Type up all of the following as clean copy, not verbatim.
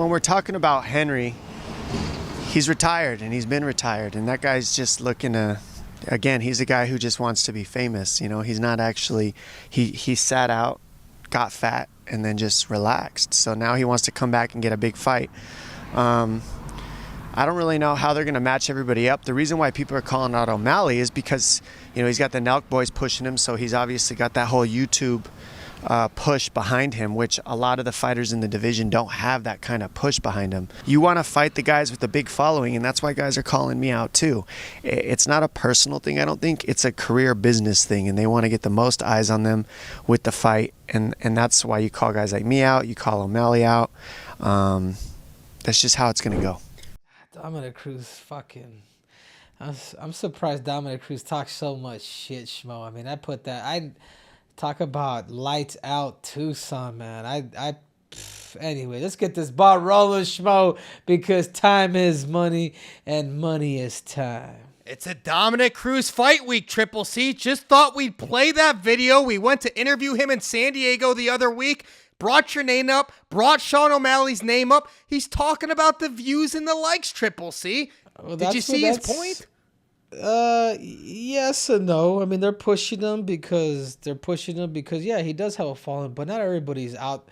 when we're talking about Henry, he's retired and he's been retired, and that guy's just looking to, again, he's a guy who just wants to be famous. You know, he's not actually, he sat out, got fat, and then just relaxed. So now he wants to come back and get a big fight. I don't really know how they're going to match everybody up. The reason why people are calling out O'Malley is because, you know, he's got the Nelk boys pushing him, so he's obviously got that whole YouTube push behind him, which a lot of the fighters in the division don't have that kind of push behind them. You want to fight the guys with the big following, and that's why guys are calling me out too. It's not a personal thing, I don't think. It's a career business thing, and they want to get the most eyes on them with the fight, and that's why you call guys like me out, you call O'Malley out. That's just how it's going to go. Dominick Cruz fucking... I'm surprised Dominick Cruz talks so much shit, Schmo. I mean, I talk about lights out Tucson, man. Anyway, let's get this ball rolling, Schmo, because time is money and money is time. It's a Dominick Cruz fight week, Triple C. Just thought we'd play that video. We went to interview him in San Diego the other week. Brought your name up, brought Sean O'Malley's name up. He's talking about the views and the likes, Triple C. Well, did you see his point? Yes and no. I mean, they're pushing him because yeah, he does have a following, but not everybody's out.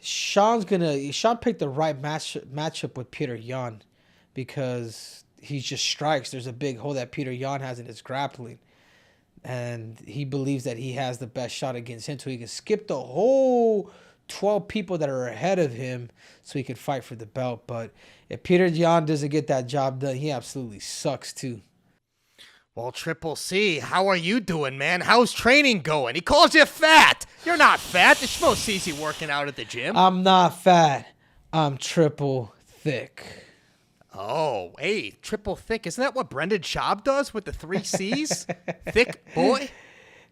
Sean picked the right matchup with Peter Yan because he just strikes. There's a big hole that Peter Yan has in his grappling, and he believes that he has the best shot against him, so he can skip the whole 12 people that are ahead of him so he can fight for the belt. But if Peter Yan doesn't get that job done, he absolutely sucks too. Well, Triple C, how are you doing, man? How's training going? He calls you fat. You're not fat. The Schmo sees you working out at the gym. I'm not fat. I'm triple thick. Oh, hey, triple thick. Isn't that what Brendan Schaub does with the 3 C's? Thick boy?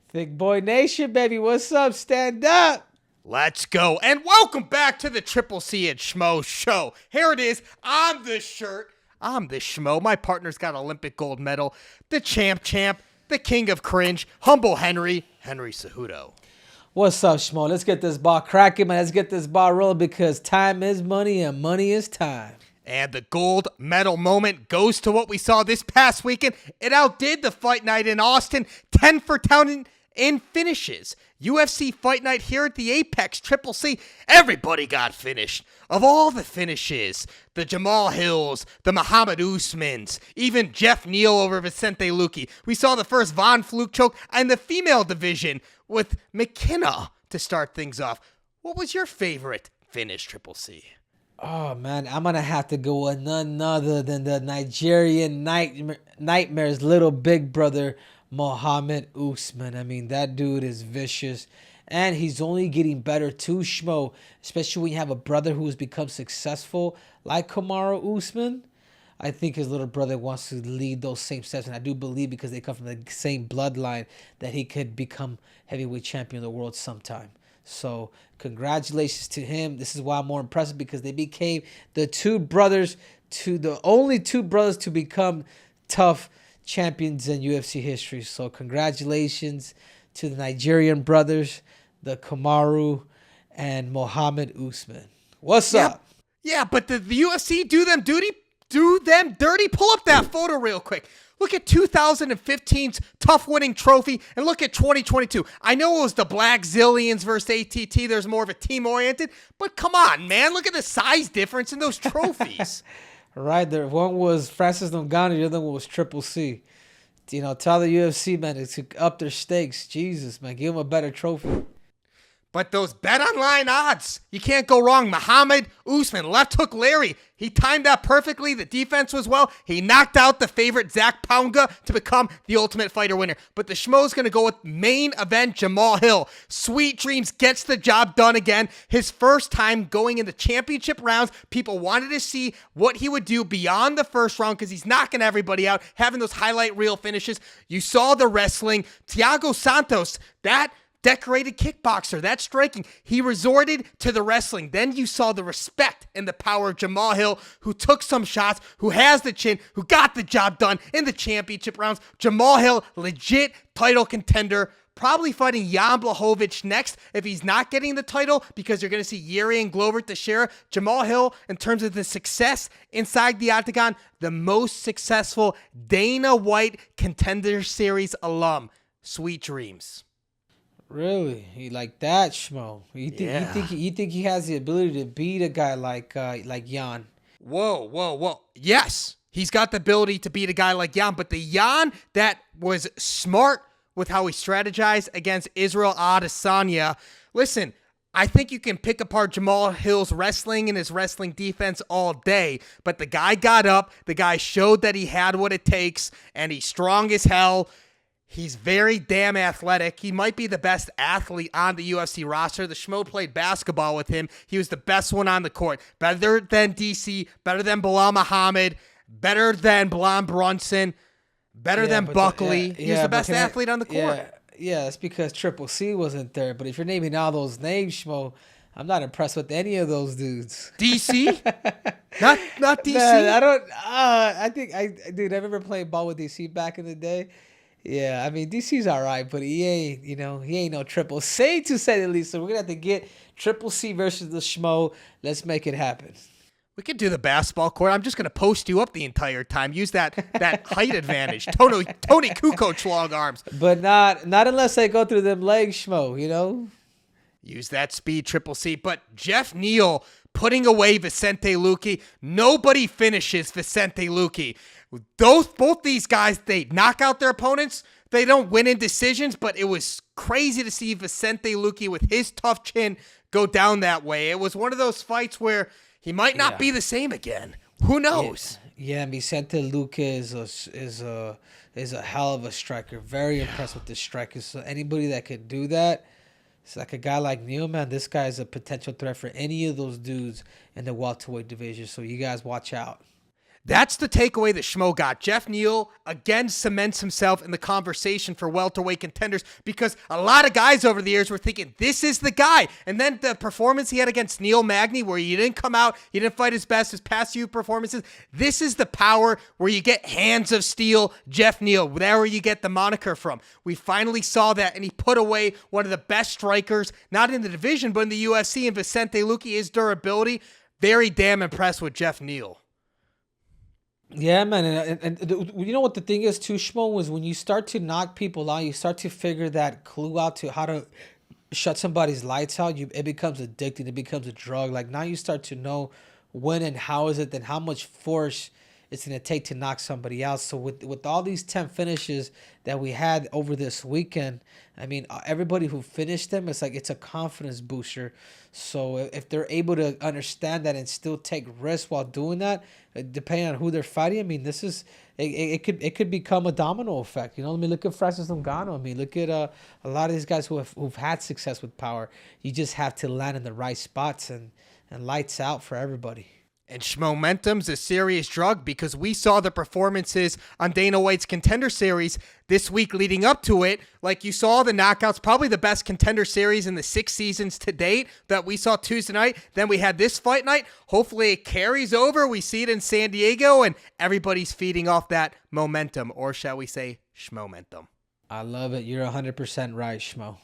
Thick boy nation, baby. What's up? Stand up. Let's go. And welcome back to the Triple C and Schmo show. Here it is. I'm the shirt. I'm the Schmo. My partner's got Olympic gold medal. The champ, the king of cringe, humble Henry Cejudo. What's up, Schmo? Let's get this ball cracking, man. Let's get this ball rolling because time is money and money is time. And the gold medal moment goes to what we saw this past weekend. It outdid the fight night in Austin, 10 for 10 in finishes. UFC Fight Night here at the Apex Triple C. Everybody got finished. Of all the finishes, the Jamahal Hills, the Muhammad Usmans, even Jeff Neal over Vicente Luque. We saw the first Von Flue choke and the female division with McKenna to start things off. What was your favorite finish, Triple C? Oh, man, I'm going to have to go with none other than the Nigerian Nightmare's little big brother, Muhammad Usman. I mean, that dude is vicious, and he's only getting better too, Schmo, especially when you have a brother who has become successful like Kamaru Usman. I think his little brother wants to lead those same steps, and I do believe because they come from the same bloodline that he could become heavyweight champion of the world sometime. So congratulations to him. This is why I'm more impressed because they became the only two brothers to become tough champions in UFC history. So congratulations to the Nigerian brothers, the Kamaru and Muhammad Usman. What's up? Yeah, but the UFC do them dirty. Pull up that photo real quick. Look at 2015's tough winning trophy and look at 2022. I know it was the Black Zillions versus ATT. There's more of a team oriented, but come on, man. Look at the size difference in those trophies. Right there. One was Francis Ngannou, the other one was Triple C. You know, tell the UFC, man, to up their stakes. Jesus, man, give them a better trophy. But those bet online odds, you can't go wrong. Muhammad Usman, left hook Larry. He timed that perfectly. The defense was well. He knocked out the favorite Zach Pounga to become the Ultimate Fighter winner. But the Schmo's going to go with main event Jamahal Hill. Sweet Dreams gets the job done again. His first time going in the championship rounds. People wanted to see what he would do beyond the first round because he's knocking everybody out, having those highlight reel finishes. You saw the wrestling. Thiago Santos, that decorated kickboxer, that striking. He resorted to the wrestling. Then you saw the respect and the power of Jamahal Hill, who took some shots, who has the chin, who got the job done in the championship rounds. Jamahal Hill, legit title contender, probably fighting Jan Blachowicz next if he's not getting the title, because you're going to see Yuri and Glover Teixeira. Jamahal Hill, in terms of the success inside the octagon, the most successful Dana White Contender Series alum. Sweet dreams. Really? He like that, Schmo? You think he has the ability to beat a guy like Jan? Whoa. Yes, he's got the ability to beat a guy like Jan, but the Jan that was smart with how he strategized against Israel Adesanya. Listen, I think you can pick apart Jamahal Hill's wrestling and his wrestling defense all day, but the guy got up, the guy showed that he had what it takes, and he's strong as hell. He's very damn athletic. He might be the best athlete on the UFC roster. The Schmo played basketball with him. He was the best one on the court. Better than DC, better than Bilal Muhammad, better than Blon Brunson, better than Buckley. He was the best athlete on the court. Yeah, it's because Triple C wasn't there. But if you're naming all those names, Schmo, I'm not impressed with any of those dudes. DC? not DC? Man, I remember playing ball with DC back in the day. Yeah, I mean, DC's all right, but he ain't no Triple C, to say the least. So we're going to have to get Triple C versus the Schmo. Let's make it happen. We could do the basketball court. I'm just going to post you up the entire time. Use that height advantage. Tony Kukoc long arms. But not unless they go through them legs, Schmo, Use that speed, Triple C. But Jeff Neal putting away Vicente Luque. Nobody finishes Vicente Luque. Both these guys, they knock out their opponents. They don't win in decisions, but it was crazy to see Vicente Luque with his tough chin go down that way. It was one of those fights where he might not be the same again. Who knows? Yeah, Vicente Luque is a hell of a striker. Very impressed with this striker. So anybody that could do that, it's like a guy like Neal, man. This guy is a potential threat for any of those dudes in the welterweight division. So you guys watch out. That's the takeaway that Schmo got. Jeff Neal again cements himself in the conversation for welterweight contenders, because a lot of guys over the years were thinking, this is the guy. And then the performance he had against Neil Magny, where he didn't come out, he didn't fight his best, his past few performances. This is the power where you get hands of steel, Jeff Neal. There where you get the moniker from. We finally saw that, and he put away one of the best strikers, not in the division, but in the UFC, and Vicente Luque. His durability, very damn impressed with Jeff Neal. Yeah, man, and you know what the thing is too, Schmo, was when you start to knock people out, you start to figure that clue out to how to shut somebody's lights out. It becomes addicting. It becomes a drug. Like now you start to know when and how is it, then how much force it's going to take to knock somebody out. So with all these 10 finishes that we had over this weekend, I mean, everybody who finished them, it's like it's a confidence booster. So if they're able to understand that and still take risks while doing that, depending on who they're fighting, I mean, this is it could become a domino effect. I mean, look at Francis Ngannou. I mean, look at a lot of these guys who've had success with power. You just have to land in the right spots and lights out for everybody. And Schmomentum's a serious drug, because we saw the performances on Dana White's Contender Series this week leading up to it. Like you saw the knockouts, probably the best Contender Series in the 6 seasons to date that we saw Tuesday night. Then we had this fight night. Hopefully it carries over. We see it in San Diego, and everybody's feeding off that momentum, or shall we say Schmomentum. I love it. You're 100% right, Schmo.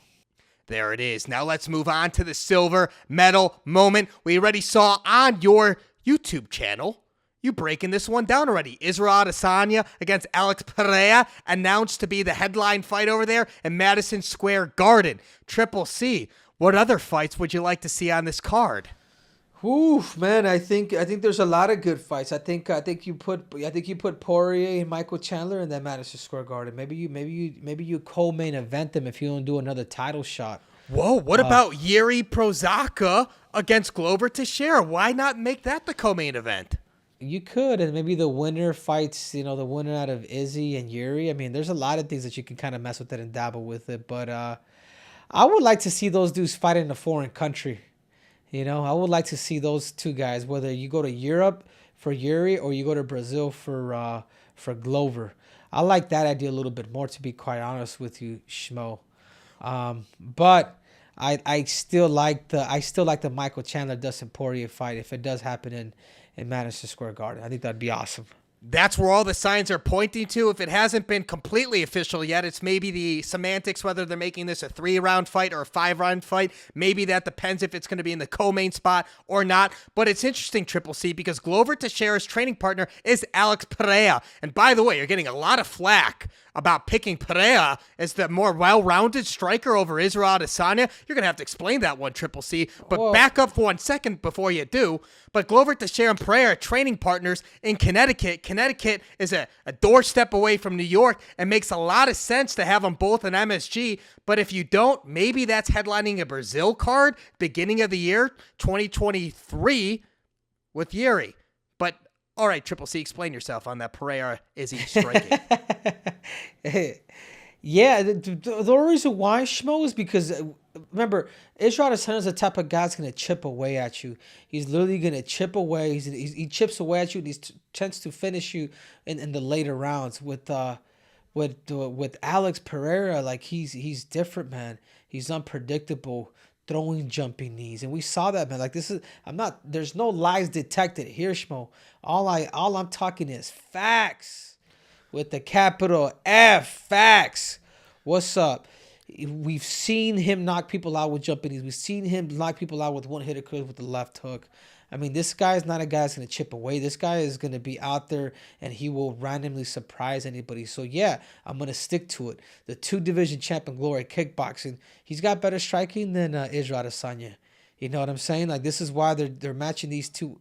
There it is. Now let's move on to the silver medal moment. We already saw on your YouTube channel, you breaking this one down already. Israel Adesanya against Alex Pereira, announced to be the headline fight over there in Madison Square Garden. Triple C, what other fights would you like to see on this card? Oof, man, I think there's a lot of good fights. I think you put Poirier and Michael Chandler in that Madison Square Garden. Maybe you co-main event them if you don't do another title shot. Whoa, what about Yuri Prochazka against Glover Teixeira? Why not make that the co-main event? You could, and maybe the winner fights, the winner out of Izzy and Yuri. I mean, there's a lot of things that you can kind of mess with it and dabble with it. But I would like to see those dudes fight in a foreign country. I would like to see those two guys, whether you go to Europe for Yuri or you go to Brazil for Glover. I like that idea a little bit more, to be quite honest with you, Schmo. But I still like the Michael Chandler Dustin Poirier fight if it does happen in Madison Square Garden. I think that'd be awesome. That's where all the signs are pointing to. If it hasn't been completely official yet, it's maybe the semantics, whether they're making this a 3-round fight or a 5-round fight. Maybe that depends if it's going to be in the co-main spot or not. But it's interesting, Triple C, because Glover Teixeira's training partner is Alex Pereira. And by the way, you're getting a lot of flack about picking Pereira as the more well-rounded striker over Israel Adesanya. You're going to have to explain that one, Triple C. But back up for 1 second before you do. But Glover Teixeira and Pereira are training partners in Connecticut. Connecticut is a doorstep away from New York and makes a lot of sense to have them both in MSG. But if you don't, maybe that's headlining a Brazil card beginning of the year, 2023, with Yuri. But all right, Triple C, explain yourself on that Pereira Izzy striking. Yeah, the reason why, Schmo, is because, remember, Israel Adesanya is the type of guy that's going to chip away at you. He's literally going to chip away. He chips away at you, and he tends to finish you in the later rounds. With Alex Pereira, like, he's different, man. He's unpredictable, throwing jumping knees, and we saw that, man. Like, there's no lies detected here, Schmo. All I'm talking is facts. With the capital F, facts. What's up? We've seen him knock people out with jumping knees. We've seen him knock people out with one-hitter with the left hook. I mean, this guy's not a guy that's going to chip away. This guy is going to be out there, and he will randomly surprise anybody. So, yeah, I'm going to stick to it. The 2-division champion, Glory Kickboxing, he's got better striking than Israel Adesanya. You know what I'm saying? Like, this is why they're matching these two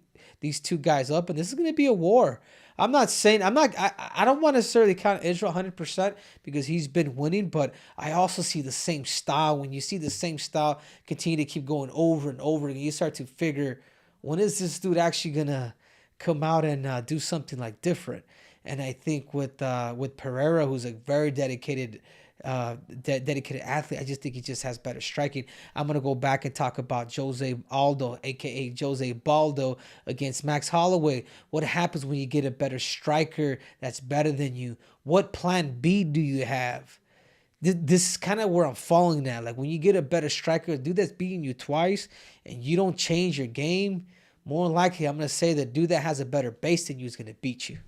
guys up, and this is going to be a war. I don't want to necessarily count Israel 100% because he's been winning, but I also see the same style. When you see the same style continue to keep going over and over again, you start to figure, when is this dude actually going to come out and do something like different? And I think with Pereira, who's a very dedicated athlete, I just think he just has better striking. I'm going to go back and talk about Jose Aldo, a.k.a. Jose Baldo, against Max Holloway. What happens when you get a better striker that's better than you? What plan B do you have? This is kind of where I'm falling at. Like, when you get a better striker, a dude that's beating you twice, and you don't change your game, more likely I'm going to say the dude that has a better base than you is going to beat you.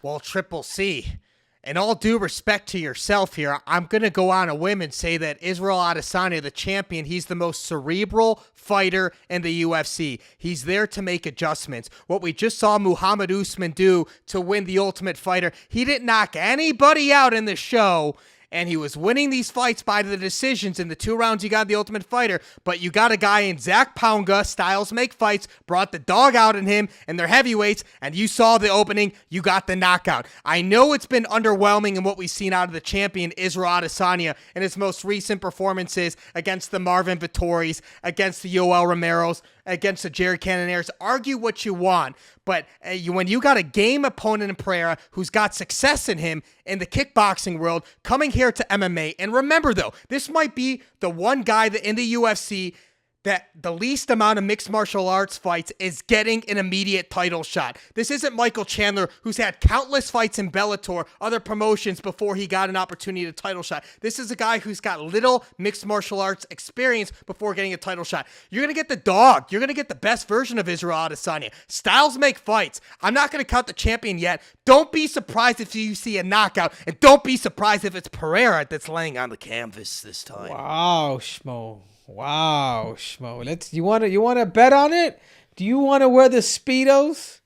Well, Triple C, in all due respect to yourself here, I'm going to go on a whim and say that Israel Adesanya, the champion, he's the most cerebral fighter in the UFC. He's there to make adjustments. What we just saw Muhammad Usman do to win the Ultimate Fighter, he didn't knock anybody out in the show, and he was winning these fights by the decisions in the 2 rounds you got the Ultimate Fighter. But you got a guy in Zach Pounga, styles make fights, brought the dog out in him, and they're heavyweights, and you saw the opening, you got the knockout. I know it's been underwhelming in what we've seen out of the champion, Israel Adesanya, in his most recent performances against the Marvin Vittoris, against the Yoel Romeros, against the Jared Cannoniers. Argue what you want, but when you got a game opponent in Pereira who's got success in him in the kickboxing world, coming here to MMA, and remember though, this might be the one guy that in the UFC that the least amount of mixed martial arts fights is getting an immediate title shot. This isn't Michael Chandler, who's had countless fights in Bellator, other promotions, before he got an opportunity to title shot. This is a guy who's got little mixed martial arts experience before getting a title shot. You're going to get the dog. You're going to get the best version of Israel Adesanya. Styles make fights. I'm not going to count the champion yet. Don't be surprised if you see a knockout, and don't be surprised if it's Pereira that's laying on the canvas this time. Wow, Schmo. Wow, Schmo. You want to bet on it? Do you want to wear the Speedos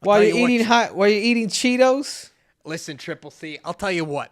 while you're eating Cheetos? Listen, Triple C, I'll tell you what.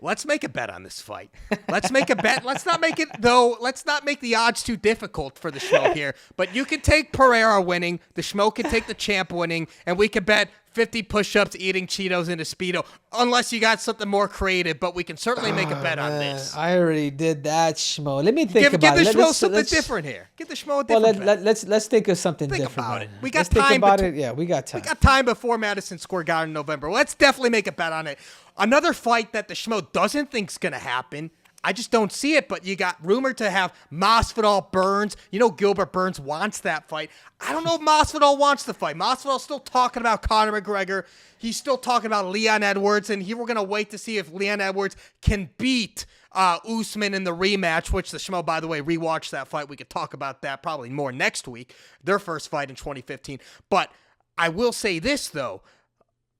Let's make a bet on this fight. Let's make a bet. Let's not make the odds too difficult for the Schmo here. But you can take Pereira winning, the Schmo can take the champ winning, and we can bet 50 push-ups eating Cheetos in a Speedo, unless you got something more creative, but we can certainly make a bet on this. I already did that, Schmo. Let me think about it. Give the Schmo something different here. Give the Schmo a different bet. Let's think of something different. Think about it. We got time. Yeah, we got time. We got time before Madison Square Garden in November. Let's definitely make a bet on it. Another fight that the Schmo doesn't think's going to happen, I just don't see it, but you got rumored to have Masvidal Burns. You know Gilbert Burns wants that fight. I don't know if Masvidal wants the fight. Masvidal's still talking about Conor McGregor. He's still talking about Leon Edwards, and here we're going to wait to see if Leon Edwards can beat Usman in the rematch, which the Schmo, by the way, rewatched that fight. We could talk about that probably more next week, their first fight in 2015. But I will say this, though.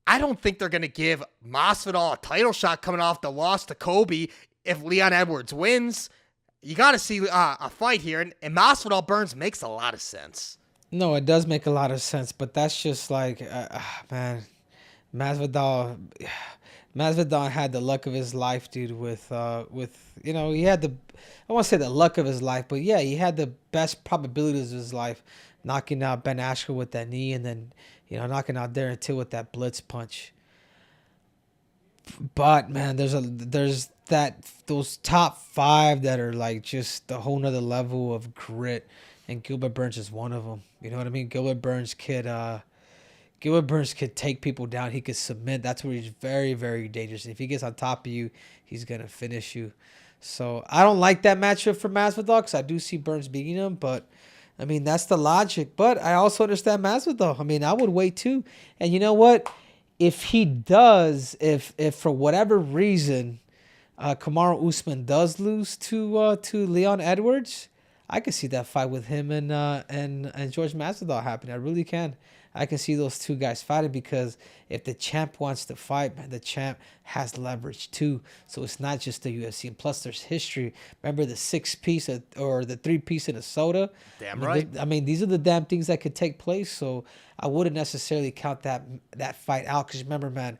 I don't think they're going to give Masvidal a title shot coming off the loss to Kobe if Leon Edwards wins. You got to see a fight here, and Masvidal Burns makes a lot of sense. No, it does make a lot of sense, but that's just like, man, Masvidal had the luck of his life, dude. With he had I won't say the luck of his life, but yeah, he had the best probabilities of his life, knocking out Ben Askren with that knee, and then knocking out Darren Till with that blitz punch. But man, there's those top 5 that are like just a whole nother level of grit, and Gilbert Burns is one of them. You know what I mean? Gilbert Burns could take people down. He could submit. That's where he's very, very dangerous. If he gets on top of you, he's gonna finish you. So I don't like that matchup for Masvidal because I do see Burns beating him, but I mean that's the logic. But I also understand Masvidal. I mean I would wait too. And you know what? If he does, if for whatever reason, Kamaru Usman does lose to Leon Edwards, I can see that fight with him and George Masvidal happening. I really can. I can see those two guys fighting because if the champ wants to fight, man, the champ has leverage too. So it's not just the UFC. And plus, there's history. Remember the 6-piece or the 3-piece in a soda? Damn right. I mean, these are the damn things that could take place. So I wouldn't necessarily count that fight out because remember, man,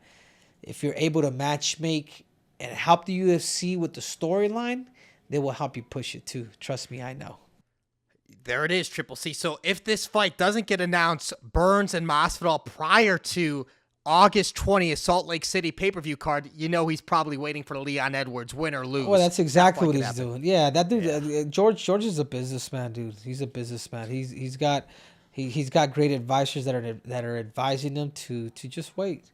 if you're able to match make and help the UFC with the storyline, they will help you push it too. Trust me, I know. There it is, Triple C. So if this fight doesn't get announced, Burns and Masvidal prior to August 20th, Salt Lake City pay-per-view card, he's probably waiting for the Leon Edwards win or lose. Well, that's exactly what he's doing. Yeah, that dude, George is a businessman, dude. He's a businessman. He's got great advisors that are advising him to just wait.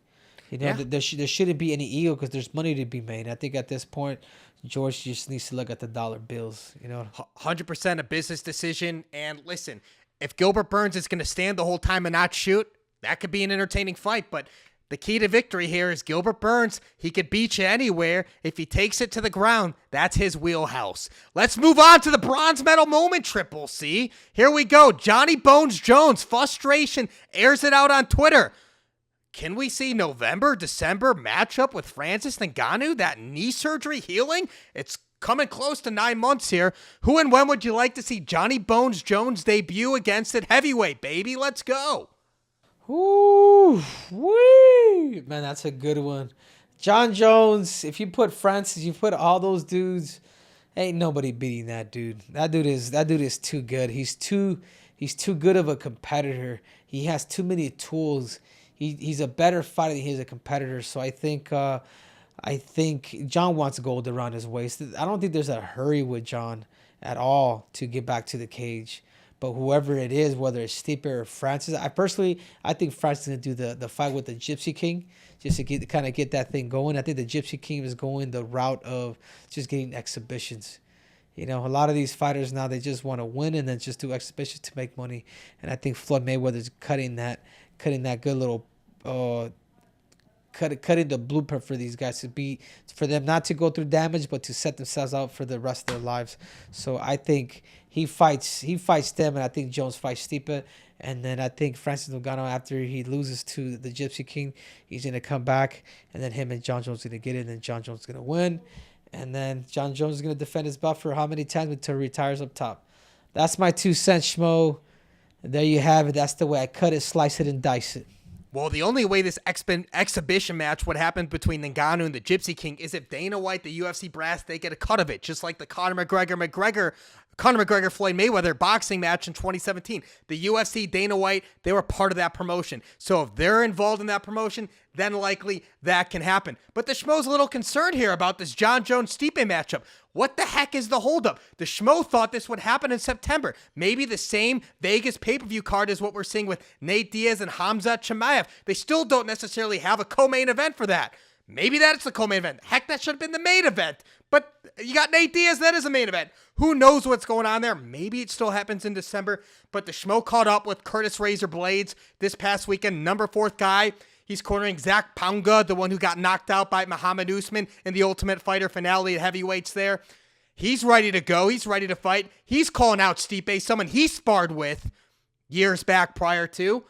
There shouldn't be any ego because there's money to be made. I think at this point, George just needs to look at the dollar bills. 100% a business decision. And listen, if Gilbert Burns is going to stand the whole time and not shoot, that could be an entertaining fight. But the key to victory here is Gilbert Burns. He could beat you anywhere. If he takes it to the ground, that's his wheelhouse. Let's move on to the bronze medal moment, Triple C. Here we go. Johnny Bones Jones, frustration, airs it out on Twitter. Can we see November, December matchup with Francis Ngannou? That knee surgery healing? It's coming close to 9 months here. Who and when would you like to see Johnny Bones Jones debut against at heavyweight, baby? Let's go. Ooh, wee. Man, that's a good one. Jon Jones, if you put Francis, you put all those dudes, ain't nobody beating that dude. That dude is too good. He's too good of a competitor. He has too many tools. He's a better fighter than he is a competitor. So I think Jon wants gold around his waist. I don't think there's a hurry with Jon at all to get back to the cage. But whoever it is, whether it's Stipe or Francis, I think Francis is gonna do the fight with the Gypsy King just to get that thing going. I think the Gypsy King is going the route of just getting exhibitions. A lot of these fighters now, they just want to win and then just do exhibitions to make money. And I think Floyd Mayweather's cutting that good little cutting the blueprint for these guys for them not to go through damage but to set themselves out for the rest of their lives. So I think he fights them, and I think Jones fights Stipe, and then I think Francis Ngannou, after he loses to the Gypsy King, he's gonna come back, and then him and Jon Jones are gonna get it, and then Jon Jones is gonna win, and then Jon Jones is gonna defend his belt for how many times until he retires up top. That's my 2 cents, Schmo. There you have it. That's the way I cut it, slice it, and dice it. Well, the only way this exhibition match would happen between Ngannou and the Gypsy King is if Dana White, the UFC brass, they get a cut of it, just like the Conor McGregor Floyd Mayweather boxing match in 2017. The UFC, Dana White, they were part of that promotion. So if they're involved in that promotion, then likely that can happen. But the Schmo's a little concerned here about this Jon Jones-Stipe matchup. What the heck is the holdup? The Schmo thought this would happen in September. Maybe the same Vegas pay-per-view card is what we're seeing with Nate Diaz and Khamzat Chimaev. They still don't necessarily have a co-main event for that. Maybe that's the co-main event. Heck, that should have been the main event. But you got Nate Diaz, that is a main event. Who knows what's going on there? Maybe it still happens in December. But the Schmo caught up with Curtis Razor Blades this past weekend, number 4th guy. He's cornering Zach Pounga, the one who got knocked out by Muhammad Usman in the Ultimate Fighter finale at heavyweights there. He's ready to go. He's ready to fight. He's calling out Stipe, someone he sparred with years back prior to.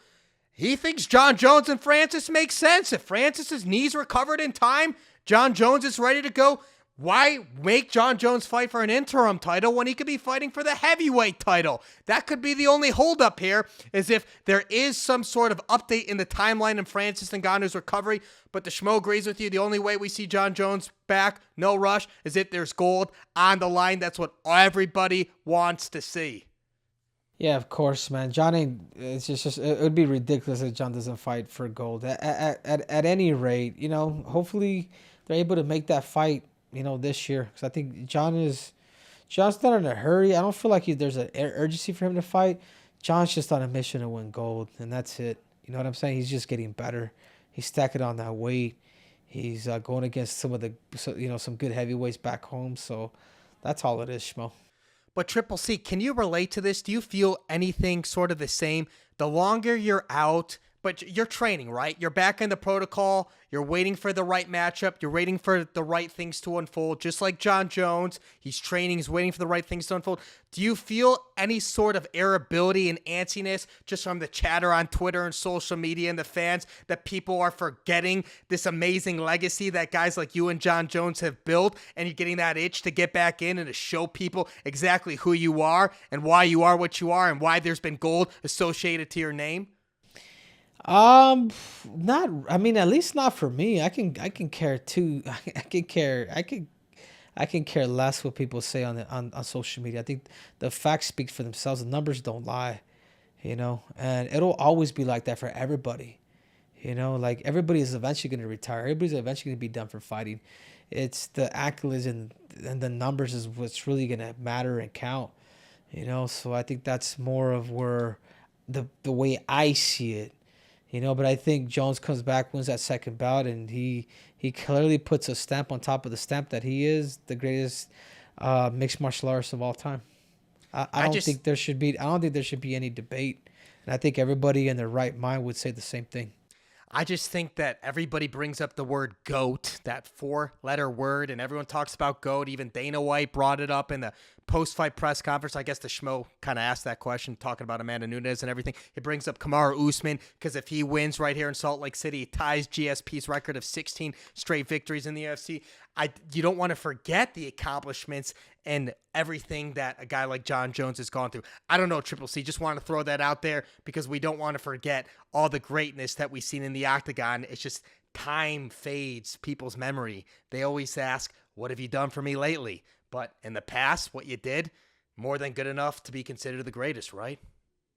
He thinks Jon Jones and Francis make sense. If Francis's knees recovered in time, Jon Jones is ready to go. Why make Jon Jones fight for an interim title when he could be fighting for the heavyweight title? That could be the only holdup here, is if there is some sort of update in the timeline in Francis Ngannou's recovery. But the Schmo agrees with you. The only way we see Jon Jones back, no rush, is if there's gold on the line. That's what everybody wants to see. Yeah, of course, man. Jon ain't. It's just it would be ridiculous if Jon doesn't fight for gold. At any rate, hopefully they're able to make that fight, this year, because I think Jon's not in a hurry. I don't feel like there's an urgency for him to fight. Jon's just on a mission to win gold, and that's it. You know what I'm saying? He's just getting better. He's stacking on that weight. He's going against some good heavyweights back home. So that's all it is, Schmo. But Triple C, can you relate to this? Do you feel anything sort of the same? The longer you're out, but you're training, right? You're back in the protocol. You're waiting for the right matchup. You're waiting for the right things to unfold. Just like Jon Jones, he's training. He's waiting for the right things to unfold. Do you feel any sort of irritability and antsiness just from the chatter on Twitter and social media and the fans that people are forgetting this amazing legacy that guys like you and Jon Jones have built, and you're getting that itch to get back in and to show people exactly who you are and why you are what you are and why there's been gold associated to your name? Not. I mean, at least not for me. I can care too. I can care less what people say on social media. I think the facts speak for themselves. The numbers don't lie, and it'll always be like that for everybody. Like everybody is eventually going to retire. Everybody's eventually going to be done for fighting. It's the accolades and the numbers is what's really going to matter and count. So I think that's more of where the way I see it. But I think Jones comes back, wins that second bout, and he clearly puts a stamp on top of the stamp that he is the greatest mixed martial artist of all time. I don't think there should be any debate, and I think everybody in their right mind would say the same thing. I just think that everybody brings up the word GOAT, that 4-letter word, and everyone talks about GOAT. Even Dana White brought it up in the post-fight press conference. I guess the Schmo kind of asked that question, talking about Amanda Nunes and everything. It brings up Kamaru Usman, because if he wins right here in Salt Lake City, he ties GSP's record of 16 straight victories in the UFC. You don't want to forget the accomplishments and everything that a guy like Jon Jones has gone through. I don't know, Triple C, just want to throw that out there because we don't want to forget all the greatness that we've seen in the octagon. It's just time fades people's memory. They always ask, what have you done for me lately? But in the past, what you did, more than good enough to be considered the greatest, right?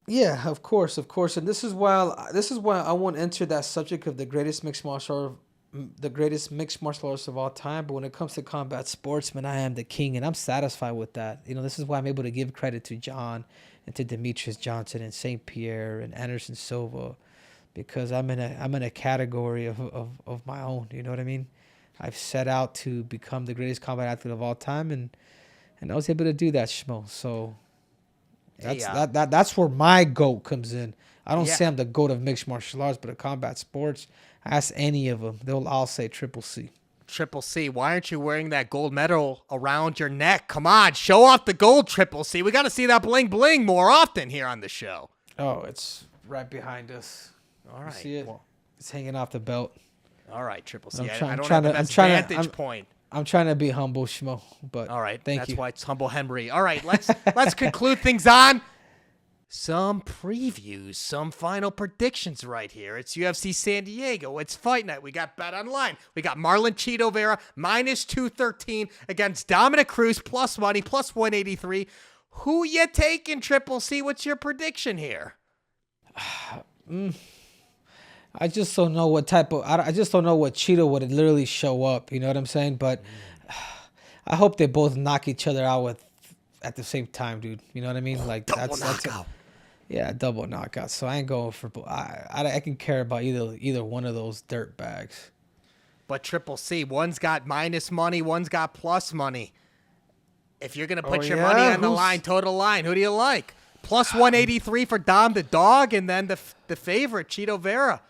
Yeah, of course. And this is why I won't enter that subject of the greatest mixed martial artist of all time. But when it comes to combat sports, man, I am the king, and I'm satisfied with that. This is why I'm able to give credit to Jon and to Demetrius Johnson and St. Pierre and Anderson Silva, because I'm in a category of my own. You know what I mean? I've set out to become the greatest combat athlete of all time, and I was able to do that, Schmo. So that's where my GOAT comes in. I don't say I'm the GOAT of mixed martial arts, but of combat sports, ask any of them, they'll all say Triple C. Triple C, why aren't you wearing that gold medal around your neck? Come on, show off the gold, Triple C. We got to see that bling bling more often here on the show. Oh, it's right behind us. All right. You see it? Well, it's hanging off the belt. All right, Triple C. I don't have the best vantage point. I'm trying to be humble, Schmo, but all right, thank you. That's why it's Humble Henry. All right, let's conclude things on some previews, some final predictions right here. It's UFC San Diego. It's fight night. We got Bet Online. We got Marlon Chito Vera minus 213 against Dominick Cruz plus money, plus 183. Who you taking, Triple C? What's your prediction here? I just don't know what type of. I just don't know what Chito would literally show up. You know what I'm saying? But I hope they both knock each other out at the same time, dude. You know what I mean? Like double knockout. Double knockout. So I ain't going for. I can care about either one of those dirt bags. But Triple C, one's got minus money, one's got plus money. If you're gonna put your money on the line, total line, who do you like? Plus 183 for Dom the dog, and then the favorite Chito Vera.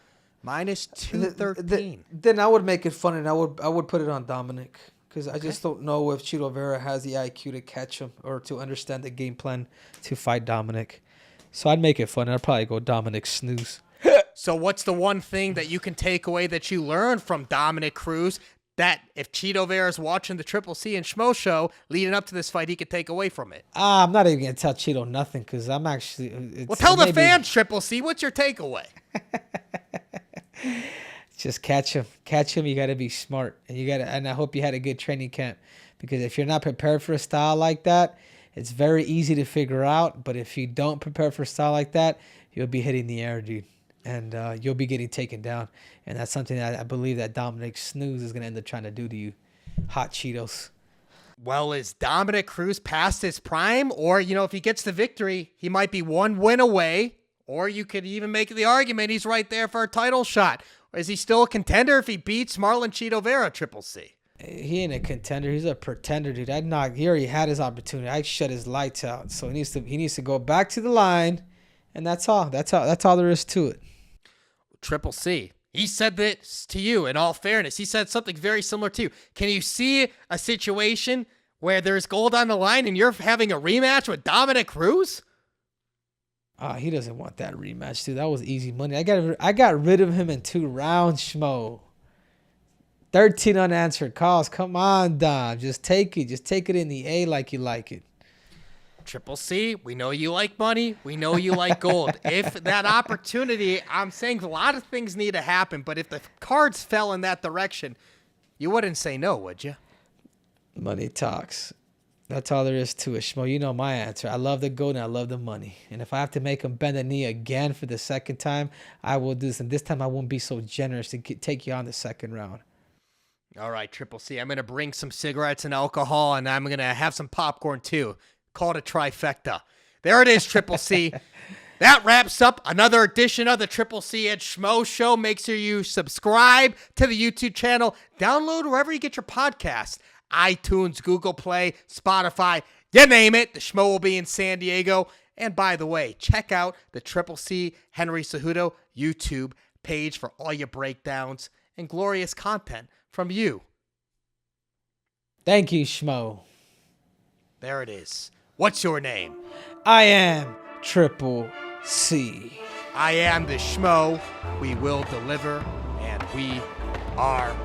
Minus 213. Then I would make it fun, and I would put it on Dominic, because I just don't know if Chito Vera has the IQ to catch him or to understand the game plan to fight Dominic. So I'd make it fun. I'd probably go Dominic snooze. So what's the one thing that you can take away that you learned from Dominick Cruz that if Chito Vera's watching the Triple C and Schmo show leading up to this fight, he could take away from it? I'm not even going to tell Chito nothing because I'm actually... Well, tell the fans, Triple C, what's your takeaway? Just catch him. Catch him. You got to be smart. And I hope you had a good training camp, because if you're not prepared for a style like that, it's very easy to figure out. But if you don't prepare for a style like that, you'll be hitting the air, dude. And you'll be getting taken down. And that's something that I believe that Dominick Snooze is going to end up trying to do to you. Hot Cheetos. Well, is Dominick Cruz past his prime? Or, if he gets the victory, he might be one win away. Or you could even make the argument he's right there for a title shot. Or is he still a contender if he beats Marlon Chito Vera, Triple C? He ain't a contender. He's a pretender, dude. He already had his opportunity. I shut his lights out. So he needs to go back to the line. And that's all. That's all there is to it. Triple C, he said this to you in all fairness. He said something very similar to you. Can you see a situation where there's gold on the line and you're having a rematch with Dominick Cruz? He doesn't want that rematch, dude. That was easy money. I got rid of him in 2 rounds, Schmo. 13 unanswered calls. Come on, Dom. Just take it. Just take it in the A like you like it. Triple C, we know you like money. We know you like gold. If that opportunity, I'm saying a lot of things need to happen, but if the cards fell in that direction, you wouldn't say no, would you? Money talks. That's all there is to it, Schmo. You know my answer. I love the gold and I love the money. And if I have to make him bend the knee again for the second time, I will do this. And this time I won't be so generous to take you on the second round. All right, Triple C, I'm going to bring some cigarettes and alcohol, and I'm going to have some popcorn too. Call it a trifecta. There it is, Triple C. That wraps up another edition of the Triple C and Schmo Show. Make sure you subscribe to the YouTube channel. Download wherever you get your podcasts. iTunes, Google Play, Spotify, you name it. The Schmo will be in San Diego. And by the way, check out the Triple C Henry Cejudo YouTube page for all your breakdowns and glorious content from you. Thank you, Schmo. There it is. What's your name? I am Triple C. I am the Schmo. We will deliver, and we are...